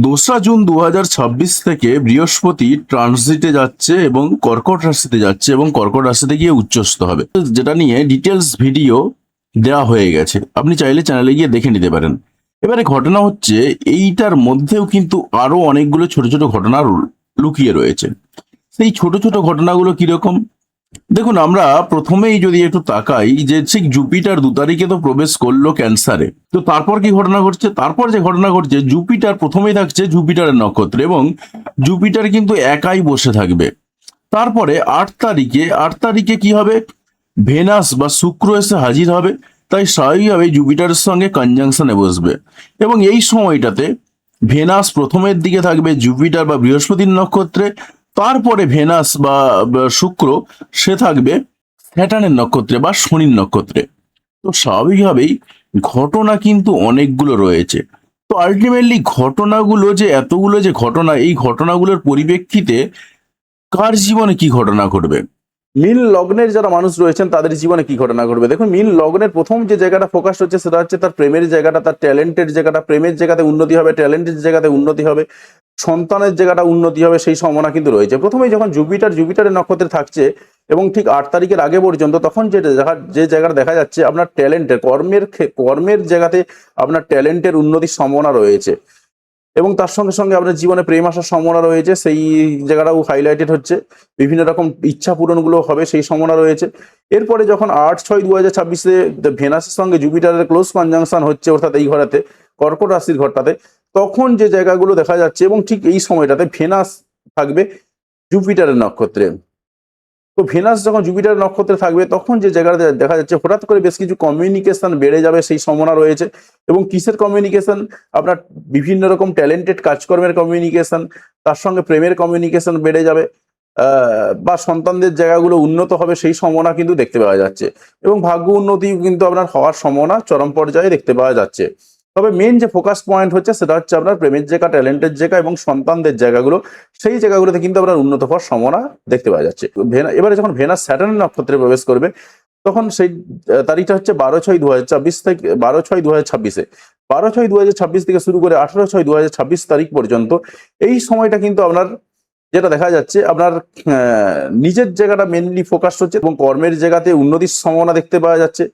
2রা June 2026 থেকে বৃহস্পতি ট্রানজিটে যাচ্ছে এবং কর্কট রাশিতে যাচ্ছে এবং কর্কট রাশিতে গিয়ে উচ্চস্থ হবে, যেটা নিয়ে ডিটেলস ভিডিও দেওয়া হয়ে গেছে। আপনি চাইলে চ্যানেলে গিয়ে দেখে নিতে পারেন। এবারে ঘটনা হচ্ছে, এইটার মধ্যেও কিন্তু আরো অনেকগুলো ছোট ছোট ঘটনা লুকিয়ে রয়েছে। সেই ছোট ছোট ঘটনাগুলো কিরকম দেখুন, আমরা প্রথমেই যদি একটু তাকাই যে ঠিক জুপিটার 2 তারিখে তো প্রবেশ করলো ক্যান্সারে। তো তারপর কি ঘটনা ঘটছে? তারপর যে ঘটনা ঘটছে, জুপিটার প্রথমেই থাকছে জুপিটারের নক্ষত্রে এবং জুপিটার কিন্তু একাই বসে থাকবে। তারপরে 8 তারিখে কি হবে? ভেনাস বা শুক্র এসে হাজির হবে। তাই স্বাভাবিকভাবে জুপিটারের সঙ্গে কনজাংশনে বসবে এবং এই সময়টাতে ভেনাস প্রথমের দিকে থাকবে জুপিটার বা বৃহস্পতির নক্ষত্রে। তারপরে ভেনাস বা শুক্র সে থাকবে স্যাটার্নের নক্ষত্রে বা শনির নক্ষত্রে। তো স্বাভাবিকভাবেই ঘটনা কিন্তু অনেকগুলো রয়েছে। তো আলটিমেটলি ঘটনাগুলো যে এতগুলো যে ঘটনা, এই ঘটনাগুলোর পরিপ্রেক্ষিতে কার জীবনে কি ঘটনা ঘটবে, মীন লগ্নের যারা মানুষ রয়েছেন তাদের জীবনে কি ঘটনা ঘটবে। দেখুন, মীন লগ্নের প্রথম যে জায়গাটা ফোকাস হচ্ছে সেটা হচ্ছে তার প্রেমের জায়গাটা, তার ট্যালেন্টের জায়গাটা। প্রেমের জায়গাতে উন্নতি হবে, ট্যালেন্টের জায়গাতে উন্নতি হবে, সন্তানের জায়গাটা উন্নতি হবে, সেই সম্ভাবনা কিন্তু রয়েছে। প্রথমেই যখন জুপিটারের নক্ষত্রে থাকছে এবং ঠিক 8 তারিখের আগে পর্যন্ত, তখন যে জায়গাটা দেখা যাচ্ছে আপনার ট্যালেন্টের কর্মের জায়গাতে আপনার ট্যালেন্টের উন্নতির সম্ভাবনা রয়েছে এবং তার সঙ্গে সঙ্গে আপনার জীবনে প্রেম আসার সম্ভাবনা রয়েছে, সেই জায়গাটাও হাইলাইটেড হচ্ছে। বিভিন্ন রকম ইচ্ছা পূরণগুলো হবে, সেই সম্ভাবনা রয়েছে। এরপরে যখন 8/6/2026-এ ভেনাসের সঙ্গে জুপিটারের ক্লোজ কনজাংশন হচ্ছে, অর্থাৎ এই ঘরেতে কর্কট রাশির ঘরটাতে, তখন যে জায়গাগুলো দেখা যাচ্ছে এবং ঠিক এই সময়টাতে ভেনাস থাকবে জুপিটারের নক্ষত্রে। তো ভেনাস যখন জুপিটার নক্ষত্রে থাকবে তখন যে জায়গাটা দেখা যাচ্ছে হঠাৎ করে বেশ কিছু কমিউনিকেশন বেড়ে যাবে, সেই সম্ভাবনা রয়েছে। এবং কিসের কমিউনিকেশন? আপনার বিভিন্ন রকম ট্যালেন্টেড কাজকর্মের কমিউনিকেশন, তার সঙ্গে প্রেমের কমিউনিকেশন বেড়ে যাবে, বা সন্তানদের জায়গাগুলো উন্নত হবে, সেই সম্ভাবনা কিন্তু দেখতে পাওয়া যাচ্ছে। এবং ভাগ্য উন্নতি কিন্তু আপনার হওয়ার সম্ভাবনা চরম পর্যায়ে দেখতে পাওয়া যাচ্ছে। তবে মেন যে ফোকাস পয়েন্ট হচ্ছে সেটা হচ্ছে আপনার প্রেমের জায়গা, ট্যালেন্টের জায়গা এবং সন্তানদের জায়গাগুলো, সেই জায়গাগুলোতে কিন্তু আপনার উন্নত হওয়ার সম্ভাবনা দেখতে পাওয়া যাচ্ছে। এবারে যখন ভেনাস স্যাটার্নের নক্ষত্রে প্রবেশ করবে তখন সেই তারিখটা হচ্ছে 12/6/2026 থেকে 12/6/2026-এ 12/6/2026 থেকে শুরু করে 18/6/2026 তারিখ পর্যন্ত। এই সময়টা কিন্তু আপনার যেটা দেখা যাচ্ছে আপনার নিজের জায়গাটা মেনলি ফোকাস হচ্ছে এবং কর্মের জায়গাতে উন্নতির সম্ভাবনা দেখতে পাওয়া যাচ্ছে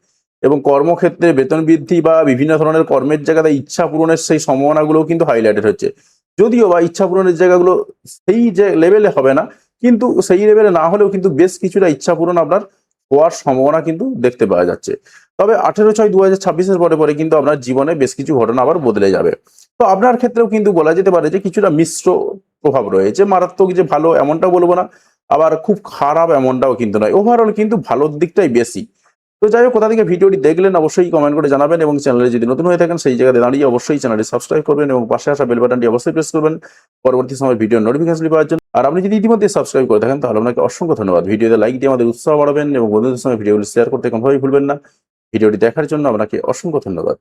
এবং কর্মক্ষেত্রে বেতন বৃদ্ধি বা বিভিন্ন ধরনের কর্মের জায়গাতে ইচ্ছা পূরণের সেই সম্ভাবনাগুলো কিন্তু হাইলাইটেড হচ্ছে। যদিও বা ইচ্ছা পূরণের জায়গাগুলো সেই যে লেভেলে হবে না, কিন্তু সেই লেভেলে না হলেও কিন্তু বেশ কিছুটা ইচ্ছা পূরণ আপনার হওয়ার সম্ভাবনা কিন্তু দেখতে পাওয়া যাচ্ছে। তবে 18/6/2026-এর পরে পরে কিন্তু আপনার জীবনে বেশ কিছু ঘটনা আবার বদলে যাবে। তো আপনার ক্ষেত্রেও কিন্তু বলা যেতে পারে যে কিছুটা মিশ্র প্রভাব রয়েছে। মারাত্মক যে ভালো এমনটাও বলবো না, আবার খুব খারাপ এমনটাও কিন্তু নয়। ওভারঅল কিন্তু ভালোর দিকটাই বেশি। তো যাই হোক, কোথা থেকে ভিডিওটি দেখলেন অবশ্যই কমেন্ট করে জানাবেন এবং চ্যানেলে যদি নতুন হয়ে থাকেন সেই জায়গাতে দাঁড়িয়ে অবশ্যই চ্যানেলটি সাবস্ক্রাইব করবেন এবং পাশে আসা বেল বাটনটি অবশ্যই প্রেস করবেন পরবর্তী সময় ভিডিও নোটিফিকেশন পাওয়ার জন্য। আর আপনি যদি ইতিমধ্যে সাবস্ক্রাইব করে থাকেন তাহলে আপনাকে অসংখ্য ধন্যবাদ। ভিডিওতে লাইক দিয়ে আমাদের উৎসাহ বাড়াবেন এবং বন্ধুদের সঙ্গে ভিডিওগুলো শেয়ার করতে কোনোভাবেই ভুলবেন না। ভিডিওটি দেখার জন্য আপনাকে অসংখ্য ধন্যবাদ।